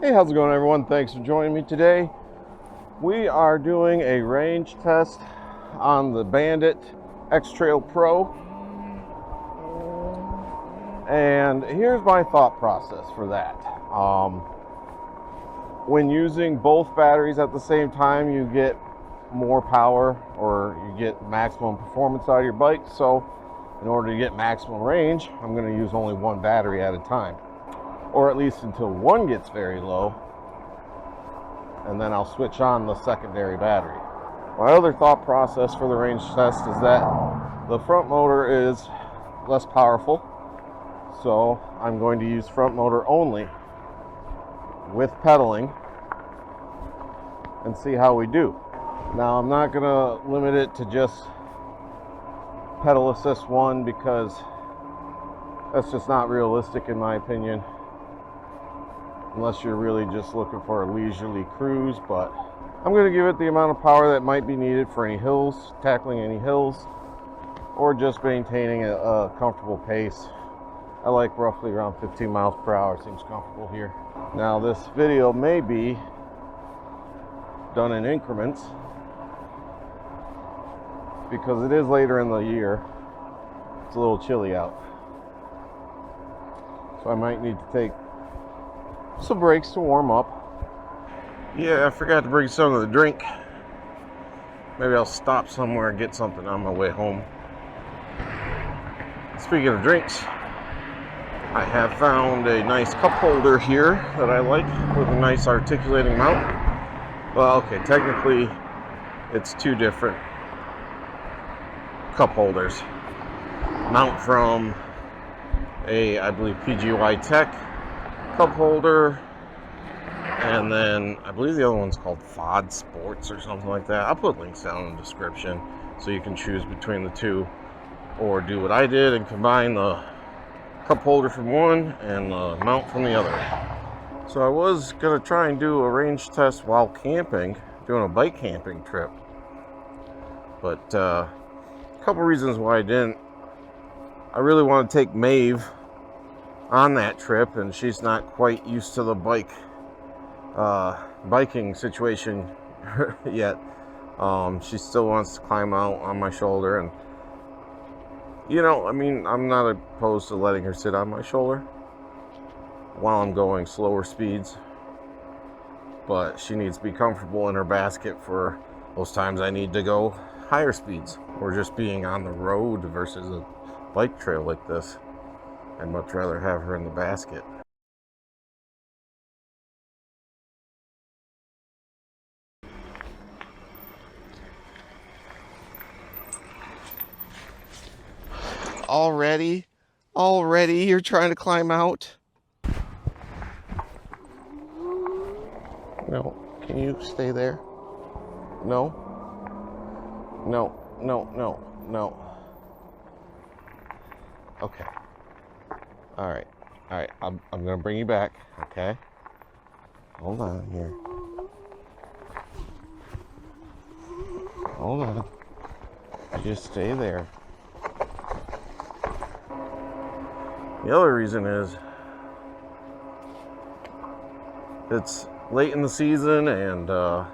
Hey, how's it going, everyone? Thanks for joining me today. We are doing a range test on the Bandit X-Trail Pro. And here's my thought process for that. When using both batteries at the same time, you get more power, or you get maximum performance out of your bike. So in order to get maximum range, I'm going to use only one battery at a time, or at least until one gets very low, and then I'll switch on the secondary battery. My other thought process for the range test is that the front motor is less powerful, so I'm going to use front motor only with pedaling and see how we do. Now, I'm not going to limit it to just pedal assist 1 because that's just not realistic in my opinion, unless you're really just looking for a leisurely cruise. But I'm going to give it the amount of power that might be needed for any hills, tackling any hills, or just maintaining a comfortable pace. I like roughly around 15 miles per hour, seems comfortable here. Now, this video may be done in increments because it is later in the year. It's a little chilly out, so I might need to take some breaks to warm up. Yeah, I forgot to bring some of the drink. Maybe I'll stop somewhere and get something on my way home. Speaking of drinks, I have found a nice cup holder here that I like, with a nice articulating mount. Well, okay, technically it's two different cup holders. Mount from a, I believe, PGY Tech cup holder, and then I believe the other one's called FODSPORTS or something like that. I'll put links down in the description so you can choose between the two, or do what I did and combine the cup holder from one and the mount from the other. So I was gonna try and do a range test while camping, doing a bike camping trip, but a couple reasons why I didn't. I really want to take Maeve on that trip, and she's not quite used to the biking situation yet. She still wants to climb out on my shoulder, and you know, I mean, I'm not opposed to letting her sit on my shoulder while I'm going slower speeds, but she needs to be comfortable in her basket for those times I need to go higher speeds, or just being on the road versus a bike trail like this. I'd much rather have her in the basket. Already you're trying to climb out? No, can you stay there? No. Okay. All right. I'm gonna bring you back. Okay. Hold on here. Hold on. Just stay there. The other reason is it's late in the season, and I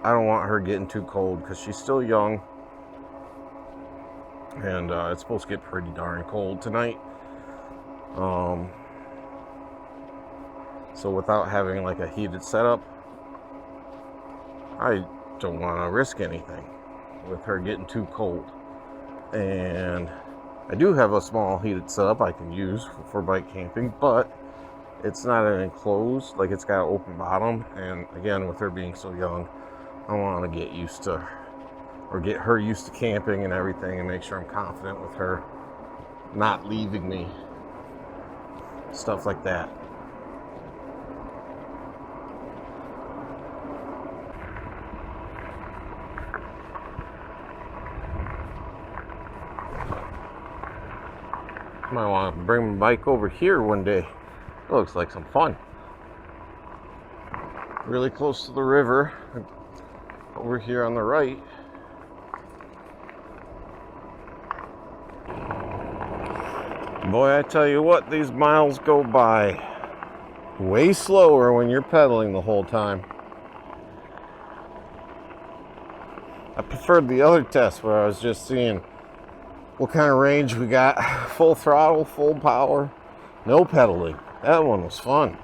don't want her getting too cold because she's still young, and it's supposed to get pretty darn cold tonight. So without having like a heated setup, I don't want to risk anything with her getting too cold. And I do have a small heated setup I can use for bike camping, but it's not an enclosed, like it's got an open bottom. And again, with her being so young, I want to get used to, or get her used to camping and everything, and make sure I'm confident with her not leaving me, stuff like that. Might want to bring my bike over here one day. It looks like some fun. Really close to the river over here on the right. Boy, I tell you what, these miles go by way slower when you're pedaling the whole time. I preferred the other test where I was just seeing what kind of range we got. Full throttle, full power, no pedaling. That one was fun.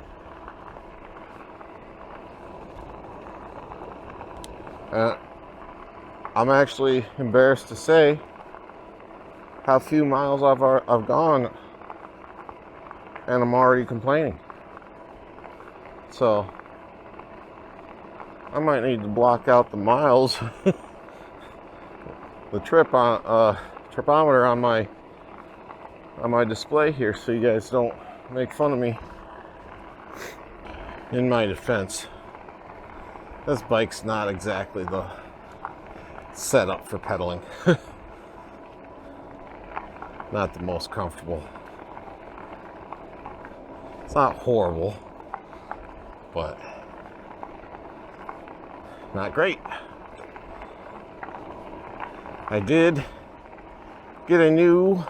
I'm actually embarrassed to say how few miles I've gone, and I'm already complaining. So I might need to block out the miles, the tripometer on my display here, so you guys don't make fun of me. In my defense, this bike's not exactly the setup for pedaling. Not the most comfortable. It's not horrible, but not great. I did get a new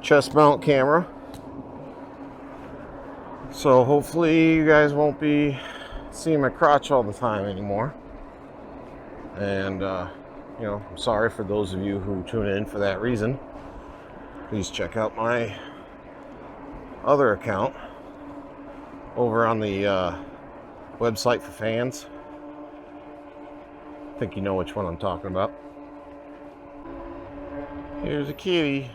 chest mount camera, so hopefully you guys won't be seeing my crotch all the time anymore. And you know, I'm sorry for those of you who tune in for that reason. Please check out my other account over on the website for fans. I think you know which one I'm talking about. Here's a kitty.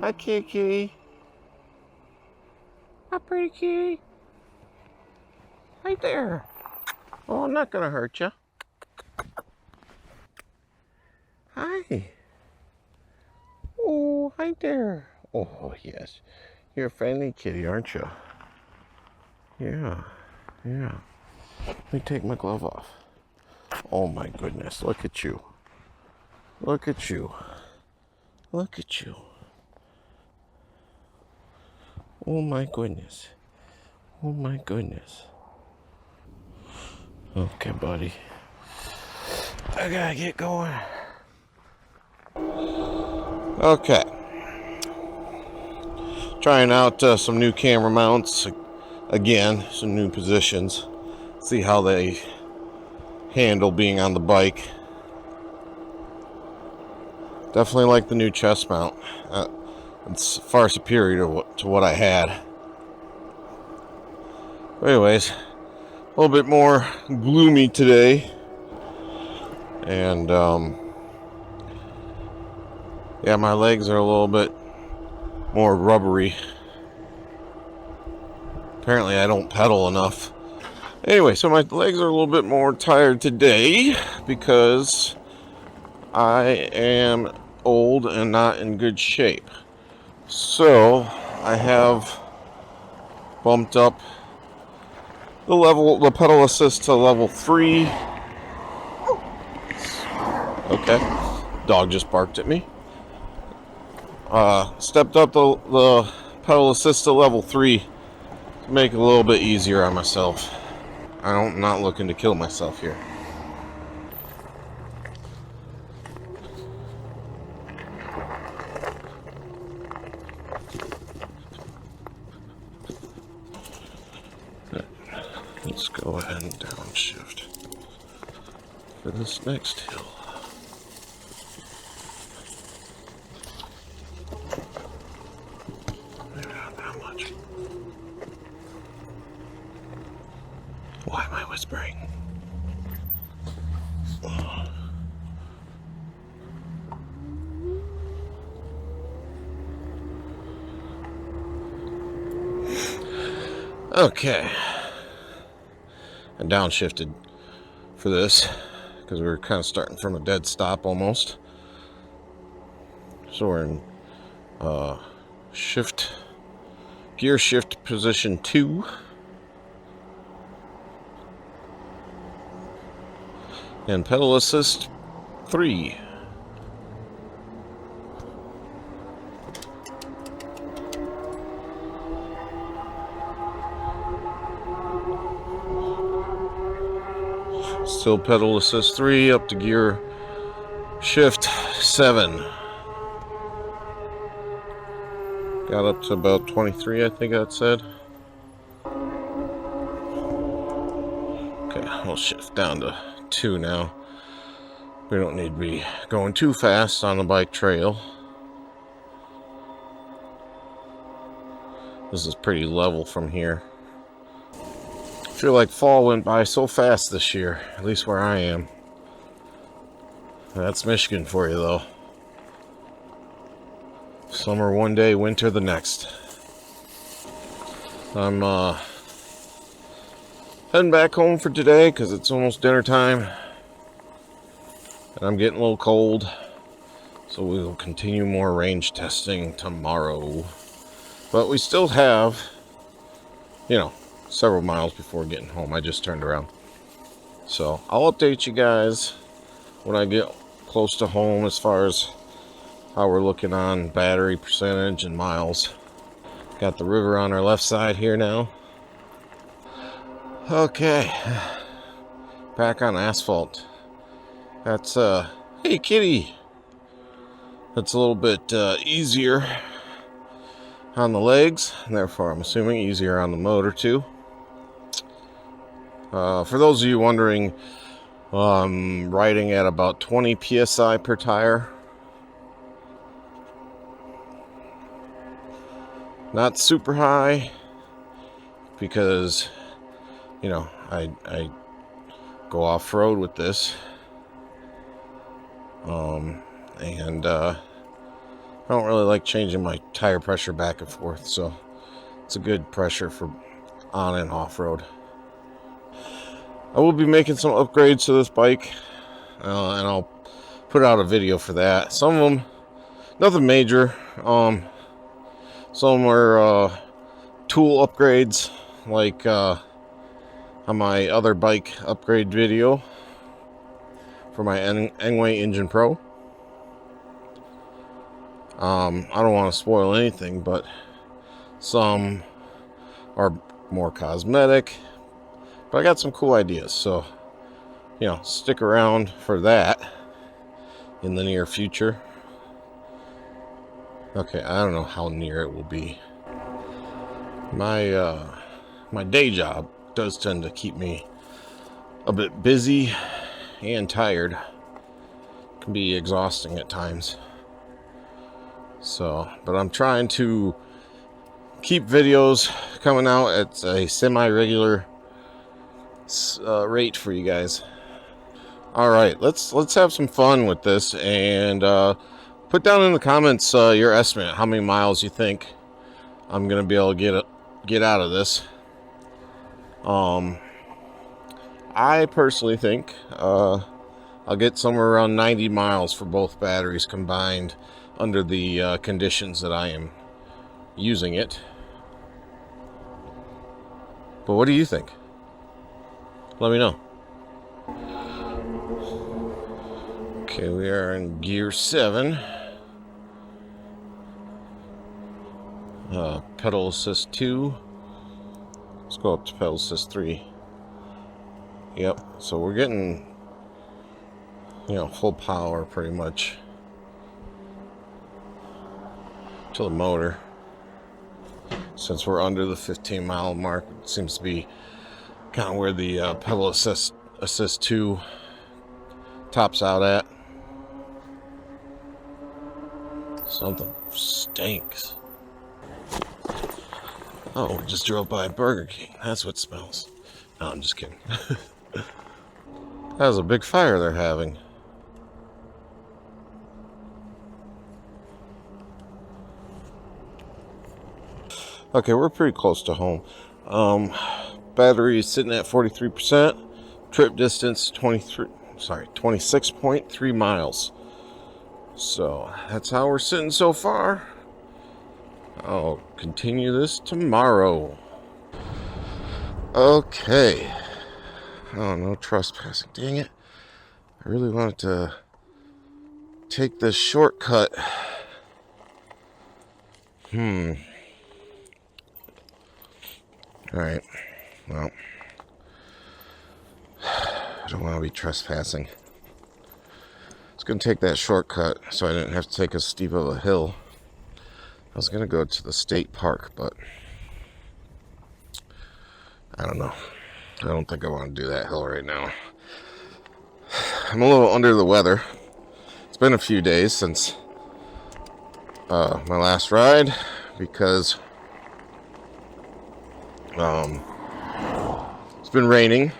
Hi, kitty. Hi, pretty kitty. Right there. Oh, I'm not gonna hurt you. Hi. Oh, hi there. Oh, yes. You're a friendly kitty, aren't you? Yeah. Yeah. Let me take my glove off. Oh my goodness, look at you. Look at you. Look at you. Oh my goodness. Oh my goodness. Okay, buddy. I gotta get going. Okay. Trying out some new camera mounts. Again, some new positions. See how they handle being on the bike. Definitely like the new chest mount. It's far superior to what I had. But anyways, a little bit more gloomy today. And yeah, my legs are a little bit more rubbery. Apparently I don't pedal enough. Anyway, so my legs are a little bit more tired today because I am old and not in good shape. So I have bumped up the pedal assist to level 3. Okay, dog just barked at me. Stepped up the pedal assist to level 3 to make it a little bit easier on myself. I'm not looking to kill myself here. Let's go ahead and downshift for this next hill. Maybe not that much. Why am I whispering? Okay. I downshifted for this because we were kind of starting from a dead stop almost. So we're in gear shift position 2. And pedal assist 3. Still pedal assist 3 up to gear shift 7. Got up to about 23, I think that said. Okay, we'll shift down to 2 now. We don't need to be going too fast on the bike trail. This is pretty level from here. I feel like fall went by so fast this year, at least where I am. That's Michigan for you, though. Summer one day, winter the next. I'm heading back home for today because it's almost dinner time. And I'm getting a little cold. So we will continue more range testing tomorrow. But we still have, several miles before getting home. I just turned around. So I'll update you guys when I get close to home as far as how we're looking on battery percentage and miles. Got the river on our left side here now. Okay, back on asphalt. That's hey kitty, that's a little bit easier on the legs, and therefore I'm assuming easier on the motor too. For those of you wondering, I'm riding at about 20 psi per tire. Not super high because I go off-road with this, and I don't really like changing my tire pressure back and forth, so it's a good pressure for on and off-road. I will be making some upgrades to this bike, and I'll put out a video for that. Some of them, nothing major. Some are tool upgrades, like on my other bike upgrade video for my Engway Engine Pro. I don't want to spoil anything, but some are more cosmetic, but I got some cool ideas, so stick around for that in the near future. Okay, I don't know how near it will be. My day job does tend to keep me a bit busy and tired. It can be exhausting at times. So, but I'm trying to keep videos coming out at a semi-regular rate for you guys. All right, let's have some fun with this, and put down in the comments your estimate, how many miles you think I'm gonna be able to get out of this. I personally think I'll get somewhere around 90 miles for both batteries combined under the conditions that I am using it. But what do you think? Let me know. Okay, we are in gear 7. Pedal assist 2. Let's go up to pedal assist 3. Yep, so we're getting, full power pretty much to the motor. Since we're under the 15-mile mark, it seems to be kind of where the pedal assist 2 tops out at. Something stinks. Oh, we just drove by Burger King. That's what smells. No, I'm just kidding. That was a big fire they're having. Okay, we're pretty close to home. Battery is sitting at 43%. Trip distance 26.3 miles. So that's how we're sitting so far. I'll continue this tomorrow. Okay. Oh, no trespassing. Dang it. I really wanted to take this shortcut. Alright. Well, don't want to be trespassing. I was going to take that shortcut so I didn't have to take as steep of a hill. I was going to go to the state park, but I don't know. I don't think I want to do that hill right now. I'm a little under the weather. It's been a few days since my last ride because it's been raining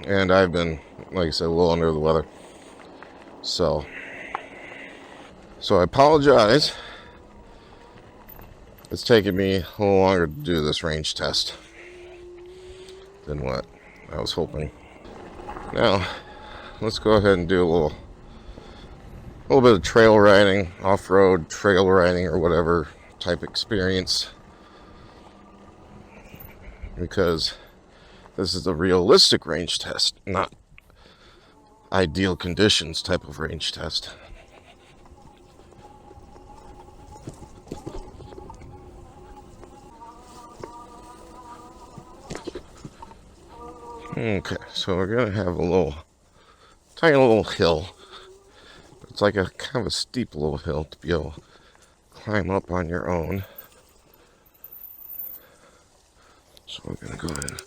and I've been, like I said, a little under the weather. So I apologize. It's taken me a little longer to do this range test than what I was hoping. Now, let's go ahead and do a little bit of trail riding, off-road trail riding, or whatever type experience, because this is a realistic range test, not ideal conditions type of range test. Okay, so we're gonna have a tiny little hill. It's like a kind of a steep little hill to be able to climb up on your own. So we're gonna go ahead and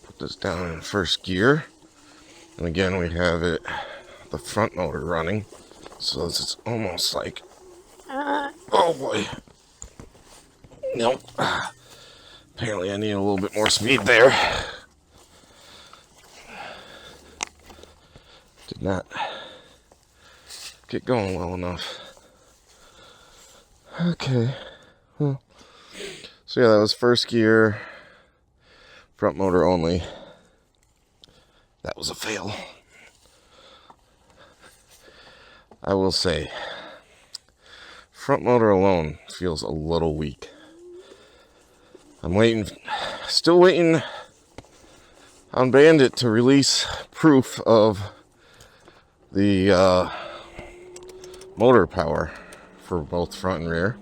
put this down in first gear. And again, we have the front motor running. So this is almost like, oh boy. Nope. Apparently I need a little bit more speed there. Did not get going well enough. Okay. Well, so yeah, that was first gear, front motor only. That was a fail. I will say, front motor alone feels a little weak. I'm still waiting on Bandit to release proof of the motor power for both front and rear.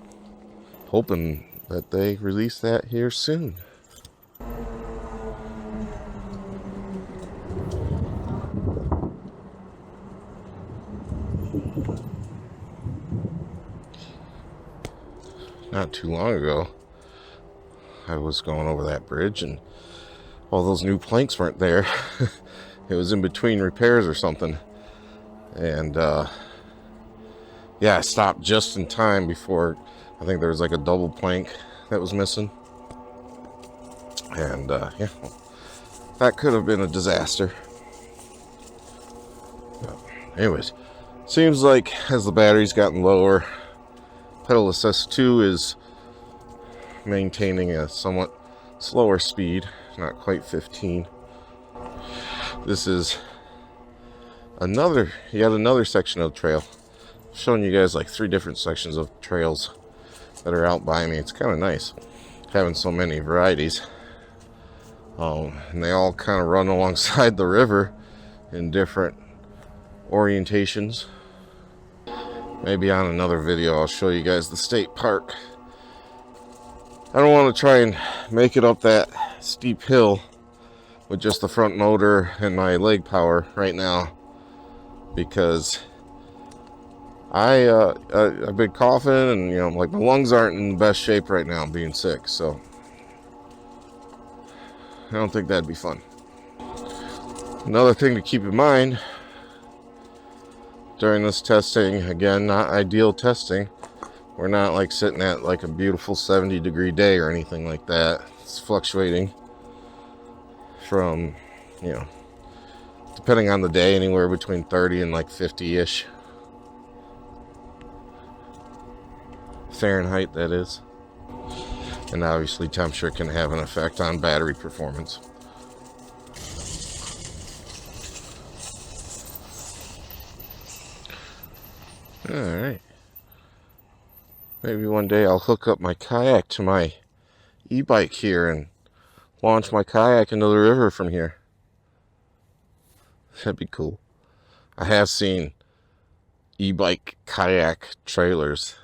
Hoping that they release that here soon. Not too long ago, I was going over that bridge and all those new planks weren't there. It was in between repairs or something. And yeah, I stopped just in time before, I think there was like a double plank that was missing. And yeah, that could have been a disaster. But anyways, seems like as the battery's gotten lower, pedal assist 2 is maintaining a somewhat slower speed, not quite 15. This is yet another section of the trail. I'm showing you guys like 3 different sections of trails that are out by me. It's kind of nice having so many varieties. And they all kind of run alongside the river in different orientations. Maybe on another video I'll show you guys the state park. I don't want to try and make it up that steep hill with just the front motor and my leg power right now, because I've been coughing and like my lungs aren't in the best shape right now, being sick, so I don't think that'd be fun. Another thing to keep in mind during this testing, again, not ideal testing, we're not like sitting at like a beautiful 70-degree day or anything like that. It's fluctuating from, depending on the day, anywhere between 30 and like 50-ish Fahrenheit, that is. And obviously temperature can have an effect on battery performance. Alright. Maybe one day I'll hook up my kayak to my e-bike here and launch my kayak into the river from here. That'd be cool. I have seen e-bike kayak trailers.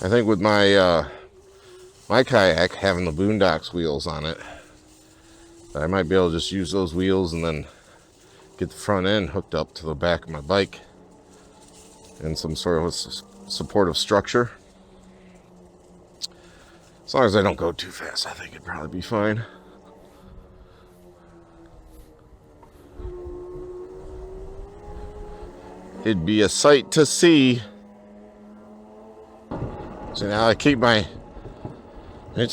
I think with my my kayak having the Boondocks wheels on it, I might be able to just use those wheels and then get the front end hooked up to the back of my bike and some sort of supportive structure. As long as I don't go too fast, I think it'd probably be fine. It'd be a sight to see. So now I keep anytime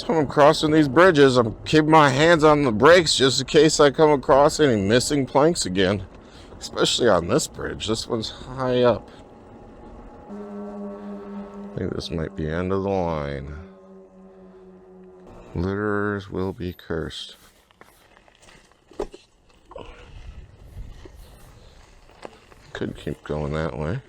I'm crossing these bridges, I'm keeping my hands on the brakes just in case I come across any missing planks again. Especially on this bridge. This one's high up. I think this might be end of the line. Litterers will be cursed. Could keep going that way.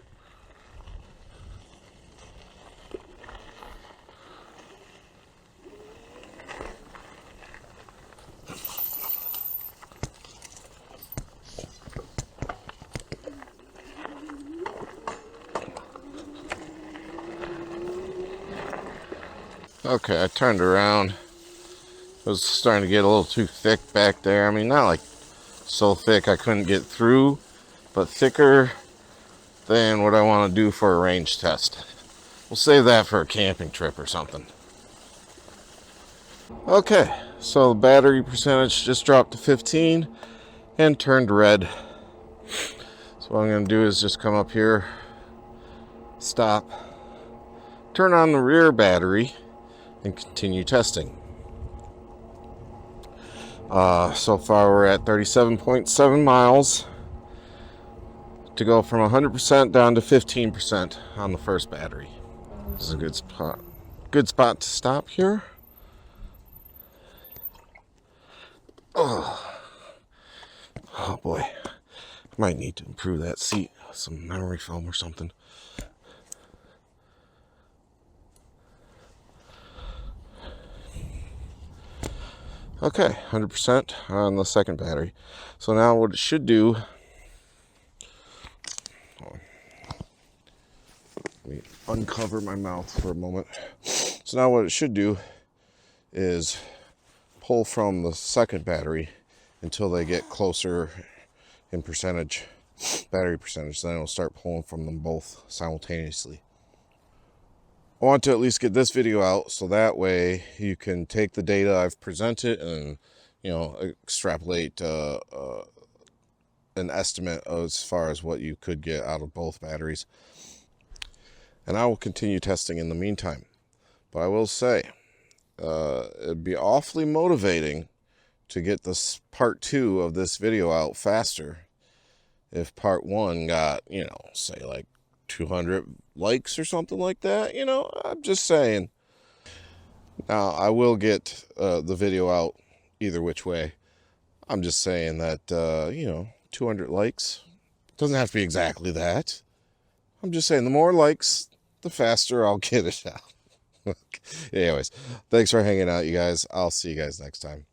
Okay, I turned around. It was starting to get a little too thick back there. I mean, not like so thick I couldn't get through, but thicker than what I want to do for a range test. We'll save that for a camping trip or something. Okay, so the battery percentage just dropped to 15 and turned red. So what I'm going to do is just come up here, stop, turn on the rear battery, and continue testing. So far we're at 37.7 miles to go from 100% down to 15% on the first battery. This is a good spot. Good spot to stop here. Oh boy, might need to improve that seat. Some memory foam or something. Okay, 100% on the second battery. So now what it should do, let me uncover my mouth for a moment. So now what it should do is pull from the second battery until they get closer in percentage, battery percentage. Then it'll start pulling from them both simultaneously. I want to at least get this video out so that way you can take the data I've presented and, extrapolate an estimate as far as what you could get out of both batteries. And I will continue testing in the meantime. But I will say, it'd be awfully motivating to get this part 2 of this video out faster if part 1 got, say like 200 likes or something like that. I'm just saying. Now I will get the video out either which way. I'm just saying that 200 likes doesn't have to be exactly that. I'm just saying the more likes, the faster I'll get it out. Anyways, thanks for hanging out, you guys. I'll see you guys next time.